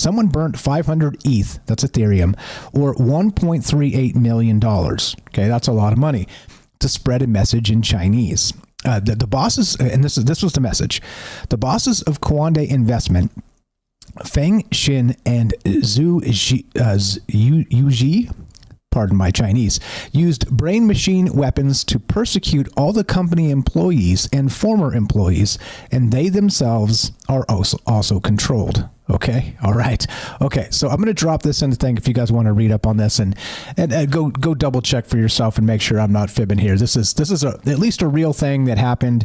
Someone burnt 500 ETH, that's Ethereum, or $1.38 million. Okay, that's a lot of money to spread a message in Chinese. The bosses, and this was the message, the bosses of Kwande Investment, Feng Xin and Zhu Yuji, pardon my Chinese, used brain-machine weapons to persecute all the company employees and former employees, and they themselves are also controlled. Okay. All right. Okay. So I'm going to drop this in the thing if you guys want to read up on this and go double check for yourself and make sure I'm not fibbing here. This is at least a real thing that happened,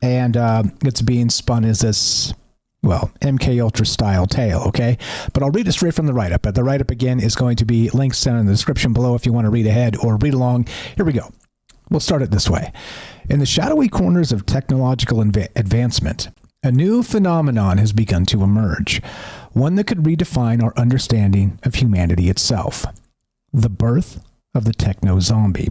and it's being spun as this, well, MK Ultra style tale. Okay. But I'll read it straight from the write-up. The write-up again is going to be links down in the description below if you want to read ahead or read along. Here we go. We'll start it this way. In the shadowy corners of technological advancement, a new phenomenon has begun to emerge, one that could redefine our understanding of humanity itself: the birth of the techno-zombie.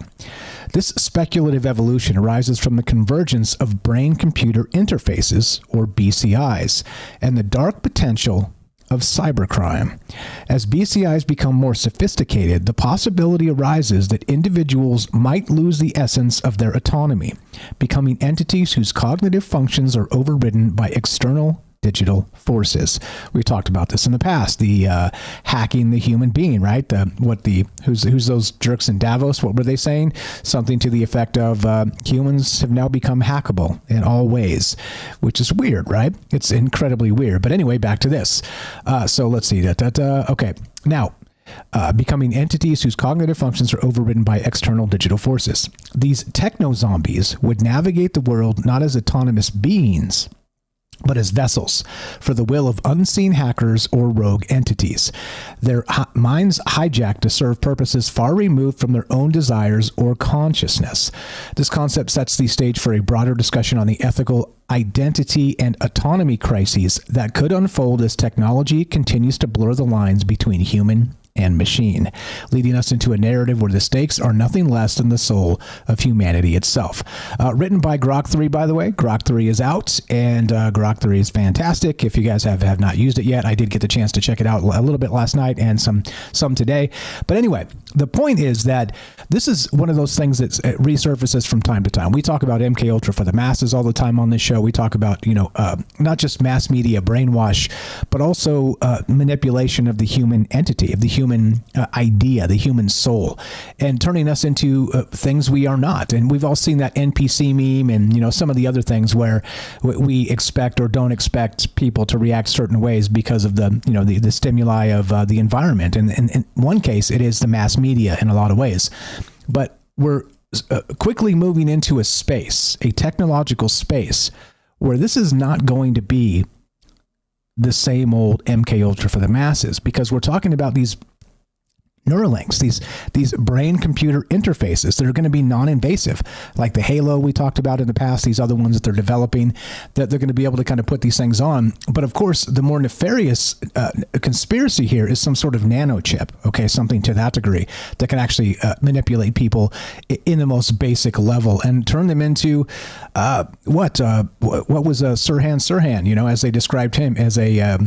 This speculative evolution arises from the convergence of brain-computer interfaces, or BCIs, and the dark potential of cybercrime. As BCIs become more sophisticated, the possibility arises that individuals might lose the essence of their autonomy, becoming entities whose cognitive functions are overridden by external digital forces. We talked about this in the past, the hacking the human being, right? Who's those jerks in Davos? What were they saying? Something to the effect of humans have now become hackable in all ways, which is weird, right? It's incredibly weird. But anyway, back to this. So let's see. Okay. Now, becoming entities whose cognitive functions are overridden by external digital forces. These techno-zombies would navigate the world not as autonomous beings, but as vessels for the will of unseen hackers or rogue entities. Their minds hijacked to serve purposes far removed from their own desires or consciousness. This concept sets the stage for a broader discussion on the ethical, identity, and autonomy crises that could unfold as technology continues to blur the lines between human and machine, leading us into a narrative where the stakes are nothing less than the soul of humanity itself. Written by Grok 3, by the way. Grok 3 is out, and Grok 3 is fantastic. If you guys have not used it yet, I did get the chance to check it out a little bit last night and some today. But anyway, the point is that this is one of those things that resurfaces from time to time. We talk about MK Ultra for the masses all the time on this show. We talk about, not just mass media brainwash, but also manipulation of the human entity, of the human idea, the human soul, and turning us into things we are not. And we've all seen that NPC meme and, some of the other things where we expect or don't expect people to react certain ways because of the stimuli of the environment. And in one case, it is the mass media in a lot of ways. But we're quickly moving into a space, a technological space, where this is not going to be the same old MK Ultra for the masses, because we're talking about these Neuralinks, these brain-computer interfaces that are going to be non-invasive, like the Halo we talked about in the past, these other ones that they're developing, that they're going to be able to kind of put these things on. But of course, the more nefarious conspiracy here is some sort of nanochip, okay, something to that degree that can actually manipulate people in the most basic level and turn them into what was Sirhan, as they described him, as a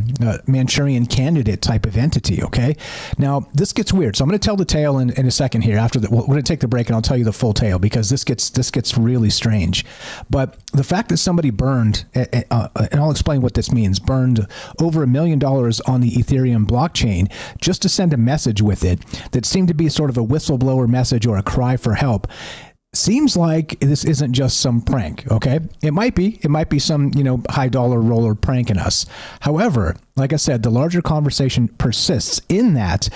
Manchurian candidate type of entity, okay? Now, this gets weird. So I'm going to tell the tale in a second here. After that, we're going to take the break and I'll tell you the full tale, because this gets really strange. But the fact that somebody burned, and I'll explain what this means, burned over $1 million on the Ethereum blockchain just to send a message with it that seemed to be sort of a whistleblower message or a cry for help, seems like this isn't just some prank, okay? It might be some, high dollar roller pranking us. However, like I said, the larger conversation persists in that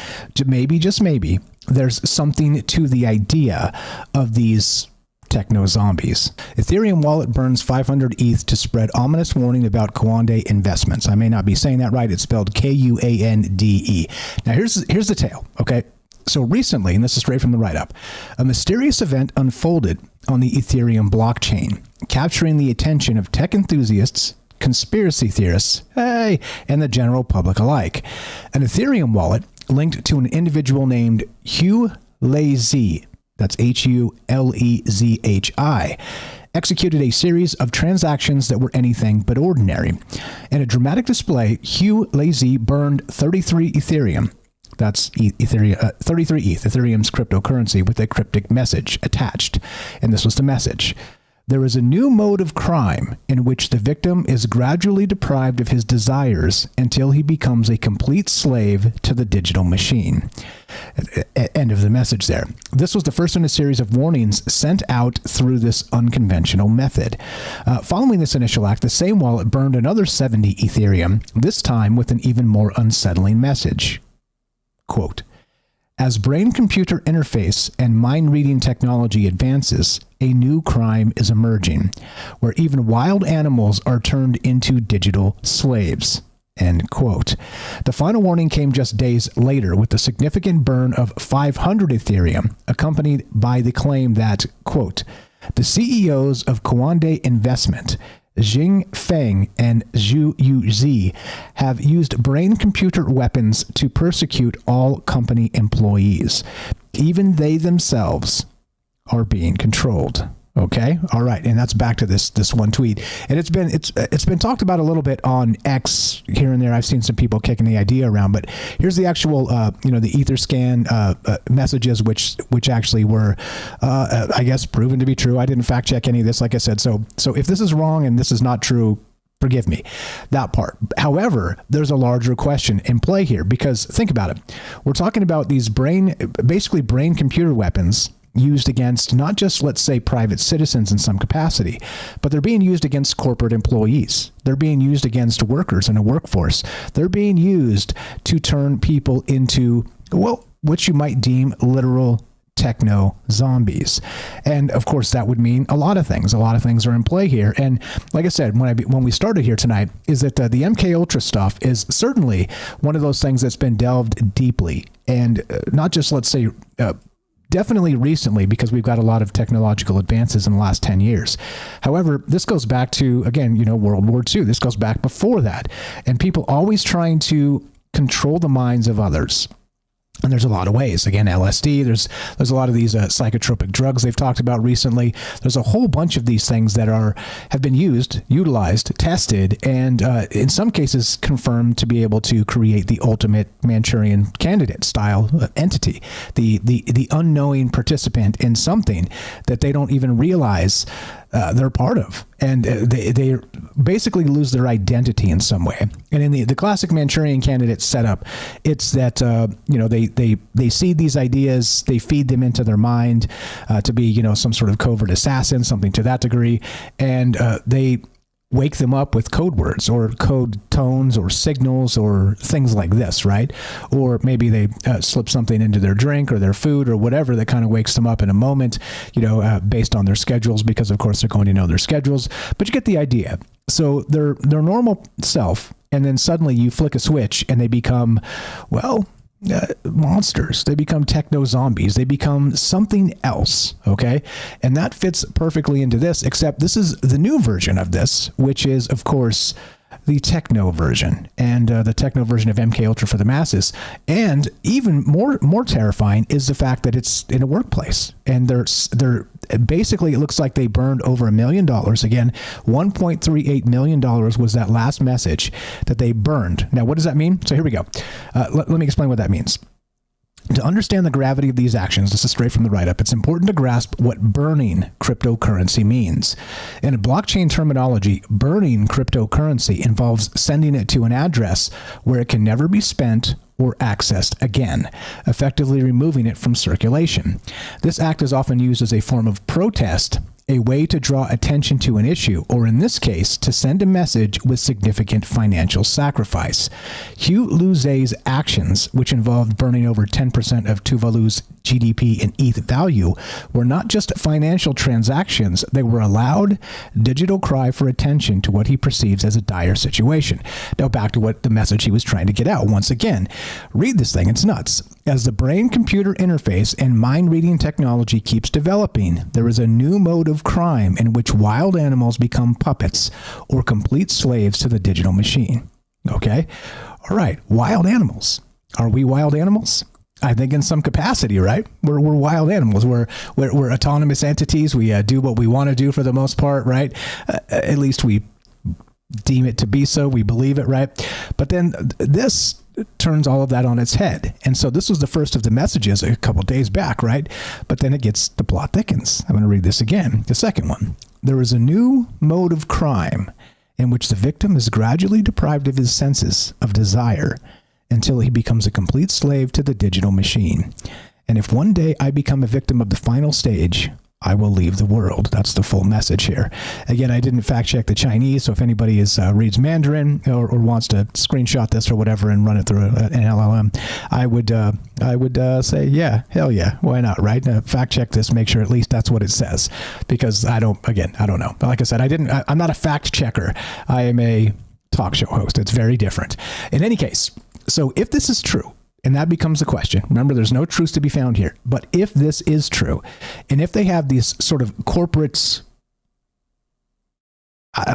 maybe, just maybe, there's something to the idea of these techno zombies. Ethereum wallet burns 500 ETH to spread ominous warning about Kwande investments. I may not be saying that right. It's spelled Kuande. Now here's the tale, okay? So recently, and this is straight from the write-up, a mysterious event unfolded on the Ethereum blockchain, capturing the attention of tech enthusiasts, conspiracy theorists, and the general public alike. An Ethereum wallet linked to an individual named Hulezi, that's Hulezhi, executed a series of transactions that were anything but ordinary. In a dramatic display, Hugh Lazy burned 33 Ethereum. That's Ethereum, 33 ETH, Ethereum's cryptocurrency, with a cryptic message attached. And this was the message. There is a new mode of crime in which the victim is gradually deprived of his desires until he becomes a complete slave to the digital machine. End of the message there. This was the first in a series of warnings sent out through this unconventional method. Following this initial act, the same wallet burned another 70 Ethereum, this time with an even more unsettling message. Quote, as brain-computer interface and mind-reading technology advances, a new crime is emerging, where even wild animals are turned into digital slaves. End quote. The final warning came just days later with the significant burn of 500 Ethereum, accompanied by the claim that, quote, the CEOs of Kuande Investment, Jing Feng and Zhu Yuzi, have used brain-computer weapons to persecute all company employees. Even they themselves are being controlled. Okay, all right, and that's back to this one tweet, and it's been talked about a little bit on X here and there. I've seen some people kicking the idea around, but here's the actual the Etherscan messages, which actually were I guess proven to be true. I didn't fact check any of this, like I said. So if this is wrong and this is not true, forgive me, that part. However, there's a larger question in play here, because think about it. We're talking about these basically brain-computer weapons used against not just, let's say, private citizens in some capacity, but they're being used against corporate employees. They're being used against workers in a workforce. They're being used to turn people into, well, what you might deem literal techno zombies. And of course, that would mean a lot of things. A lot of things are in play here. And like I said, when we started here tonight, is that the MK Ultra stuff is certainly one of those things that's been delved deeply, and not just, let's say, definitely recently, because we've got a lot of technological advances in the last 10 years. However, this goes back to, again, World War II. This goes back before that. And people always trying to control the minds of others. And there's a lot of ways. Again, LSD, there's a lot of these psychotropic drugs they've talked about recently. There's a whole bunch of these things that have been utilized, tested, and in some cases confirmed to be able to create the ultimate Manchurian candidate style entity, the unknowing participant in something that they don't even realize they're part of, and they basically lose their identity in some way. And in the classic Manchurian candidate setup, it's that they seed these ideas, they feed them into their mind to be some sort of covert assassin, something to that degree, and they wake them up with code words or code tones or signals or things like this, right? Or maybe they slip something into their drink or their food or whatever that kind of wakes them up in a moment, based on their schedules, because of course they're going to know their schedules. But you get the idea. So their normal self, and then suddenly you flick a switch and they become, monsters. They become techno zombies. They become something else. Okay. And that fits perfectly into this, except this is the new version of this, which is, of course, the techno version, and the techno version of MK Ultra for the masses. And even more terrifying is the fact that it's in a workplace, and they're basically, it looks like they burned over $1 million. Again, $1.38 million was that last message that they burned. Now, what does that mean? So here we go. Let me explain what that means. To understand the gravity of these actions, this is straight from the write-up, it's important to grasp what burning cryptocurrency means. In blockchain terminology, burning cryptocurrency involves sending it to an address where it can never be spent or accessed again, effectively removing it from circulation. This act is often used as a form of protest, a way to draw attention to an issue, or in this case, to send a message with significant financial sacrifice. Hugh Lazy's actions, which involved burning over 10% of Tuvalu's GDP in ETH value, were not just financial transactions. They were a loud digital cry for attention to what he perceives as a dire situation. Now back to what the message he was trying to get out. Once again, read this thing. It's nuts. As the brain-computer interface and mind-reading technology keeps developing, there is a new mode of crime in which wild animals become puppets or complete slaves to the digital machine. Okay? All right. Wild animals. Are we wild animals? I think in some capacity, right? We're wild animals. We're autonomous entities. We do what we want to do for the most part, right? At least we deem it to be so. We believe it, right? But then this turns all of that on its head. And so this was the first of the messages a couple days back, right? But then the plot thickens. I'm going to read this again. The second one. There is a new mode of crime in which the victim is gradually deprived of his senses of desire until he becomes a complete slave to the digital machine. And if one day I become a victim of the final stage, I will leave the world. That's the full message here. Again, I didn't fact check the Chinese, so if anybody reads Mandarin or wants to screenshot this or whatever and run it through an LLM, I would say, yeah, hell yeah, why not, right? Fact check this, make sure at least that's what it says, because I don't know. But like I said, I'm not a fact checker. I am a talk show host. It's very different. In any case, so if this is true, and that becomes the question. Remember, there's no truth to be found here. But if this is true, and if they have these sort of corporates,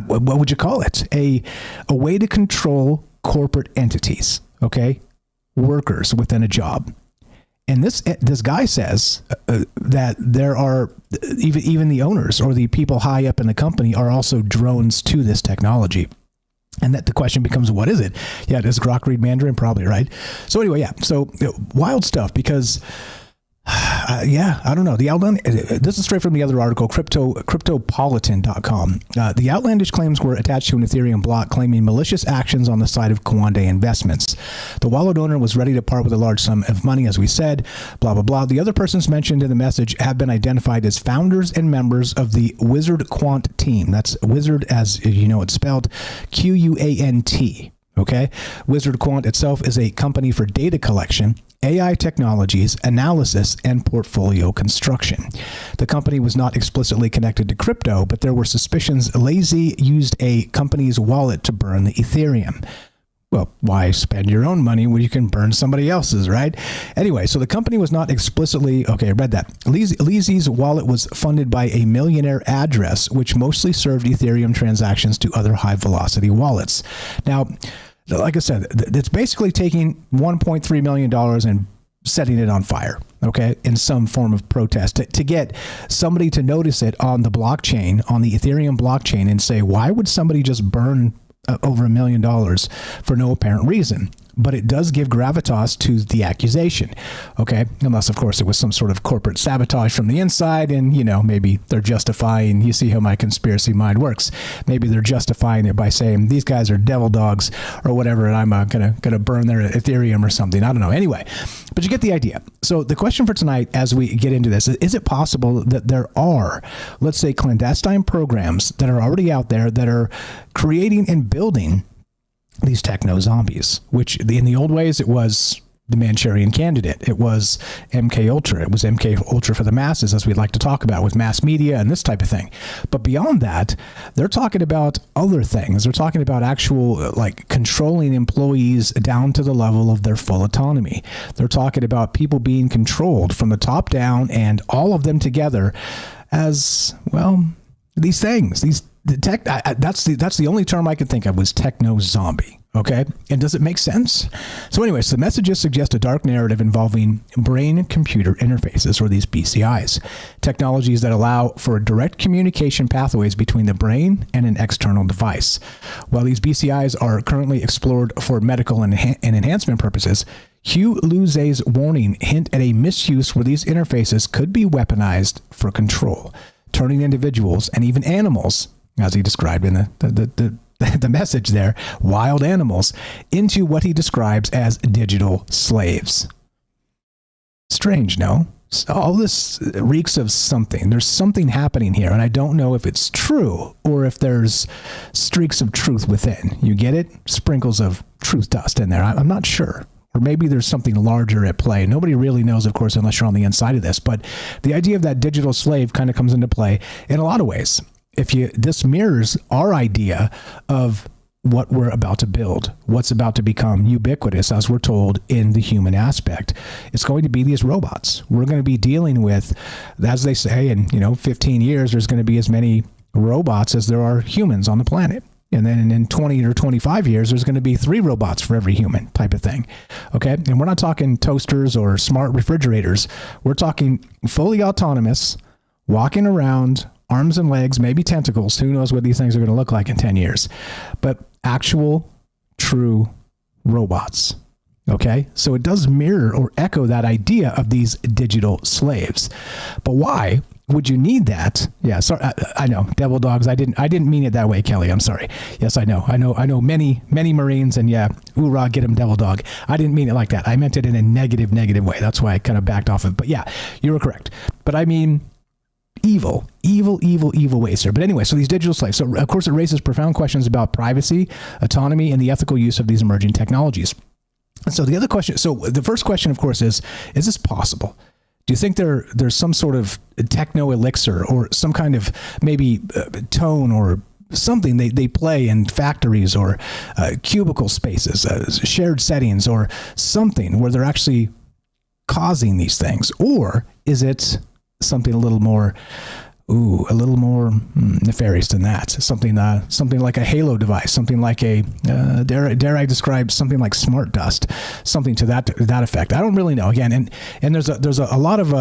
what would you call it? A way to control corporate entities, okay? Workers within a job. And this guy says that there are, even the owners or the people high up in the company are also drones to this technology. And that the question becomes, what is it? Yeah, does Grok read Mandarin? Probably, right? So anyway, yeah. So wild stuff because, I don't know. The outland. This is straight from the other article, cryptopolitan.com. The outlandish claims were attached to an Ethereum block claiming malicious actions on the side of Kwande Investments. The wallet owner was ready to part with a large sum of money, as we said, blah, blah, blah. The other persons mentioned in the message have been identified as founders and members of the Wizard Quant team. That's Wizard, as you know, it's spelled Quant. Okay. Wizard Quant itself is a company for data collection, AI technologies, analysis, and portfolio construction. The company was not explicitly connected to crypto, but there were suspicions Lazy used a company's wallet to burn the Ethereum. Well, why spend your own money when you can burn somebody else's, right? Anyway, so the company was not explicitly, okay, I read that. Lazy's wallet was funded by a millionaire address, which mostly served Ethereum transactions to other high-velocity wallets. Now, like I said, it's basically taking $1.3 million and setting it on fire, okay, in some form of protest to get somebody to notice it on the blockchain, on the Ethereum blockchain, and say, why would somebody just burn over $1 million for no apparent reason? But it does give gravitas to the accusation, okay? Unless, of course, it was some sort of corporate sabotage from the inside and, maybe they're justifying, you see how my conspiracy mind works. Maybe they're justifying it by saying these guys are devil dogs or whatever, and I'm gonna burn their Ethereum or something. I don't know. Anyway, but you get the idea. So the question for tonight, as we get into this, is it possible that there are, let's say, clandestine programs that are already out there that are creating and building these techno zombies, which in the old ways, it was the Manchurian Candidate. It was MK Ultra. It was MK Ultra for the masses, as we'd like to talk about with mass media and this type of thing. But beyond that, they're talking about other things. They're talking about actual, controlling employees down to the level of their full autonomy. They're talking about people being controlled from the top down and all of them together as, well, these things, that's the only term I could think of was techno zombie. Okay. And does it make sense? So anyways, the messages suggest a dark narrative involving brain computer interfaces, or these BCIs, technologies that allow for direct communication pathways between the brain and an external device. While these BCIs are currently explored for medical and enhancement purposes, Hugh Luzay's warning hint at a misuse where these interfaces could be weaponized for control, turning individuals and even animals, as he described in the message there, wild animals, into what he describes as digital slaves. Strange, no? All this reeks of something. There's something happening here, and I don't know if it's true or if there's streaks of truth within. You get it? Sprinkles of truth dust in there. I'm not sure. Or maybe there's something larger at play. Nobody really knows, of course, unless you're on the inside of this. But the idea of that digital slave kind of comes into play in a lot of ways. This mirrors our idea of what we're about to build, what's about to become ubiquitous, as we're told, in the human aspect. It's going to be these robots. We're going to be dealing with, as they say, in 15 years, there's going to be as many robots as there are humans on the planet. And then in 20 or 25 years, there's going to be 3 robots for every human type of thing. Okay. And we're not talking toasters or smart refrigerators. We're talking fully autonomous, walking around, arms and legs, maybe tentacles. Who knows what these things are going to look like in 10 years, but actual true robots. Okay. So it does mirror or echo that idea of these digital slaves. But why would you need that? Yeah, sorry, I know, devil dogs. I didn't mean it that way, Kelly. I'm sorry. Yes, I know many Marines, and yeah, hoorah, get him, devil dog. I didn't mean it like that. I meant it in a negative way. That's why I kind of backed off of it. But yeah, you were correct. But I mean, evil ways here. But anyway, so these digital slaves. So of course, it raises profound questions about privacy, autonomy, and the ethical use of these emerging technologies. And so the other question. So the first question, of course, is this possible? Do you think there's some sort of techno elixir or some kind of maybe tone or something they play in factories or cubicle spaces, shared settings, or something where they're actually causing these things? Or is it something a little more nefarious than that? Something like a Halo device, something like a dare I describe something like smart dust, something to that effect. I don't really know. Again, and there's a lot of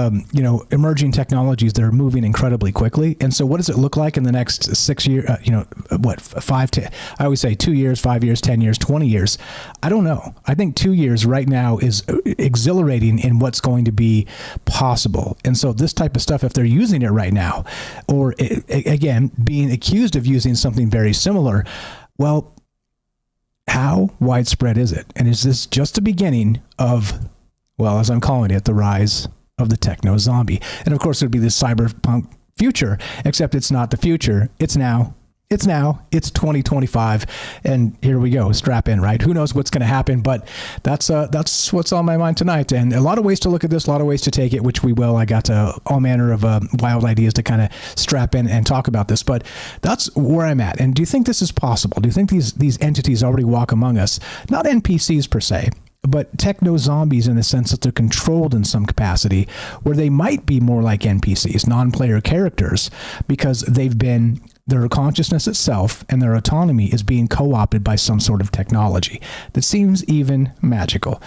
emerging technologies that are moving incredibly quickly. And so, what does it look like in the next 6 years? 5 to, I always say 2 years, 5 years, 10 years, 20 years. I don't know. I think 2 years right now is exhilarating in what's going to be possible. And so, this type of stuff, if they're using it right now, or again, being accused of using something very similar, well, how widespread is it? And is this just the beginning of, well, as I'm calling it, the rise of the techno zombie? And of course, it would be this cyberpunk future, except it's not the future. It's now. It's 2025, and here we go. Strap in, right? Who knows what's going to happen, but that's what's on my mind tonight. And a lot of ways to look at this, a lot of ways to take it, which we will. I got all manner of wild ideas to kind of strap in and talk about this, but that's where I'm at. And do you think this is possible? Do you think these entities already walk among us? Not NPCs per se, but techno zombies in the sense that they're controlled in some capacity, where they might be more like NPCs, non-player characters, because their consciousness itself and their autonomy is being co-opted by some sort of technology that seems even magical.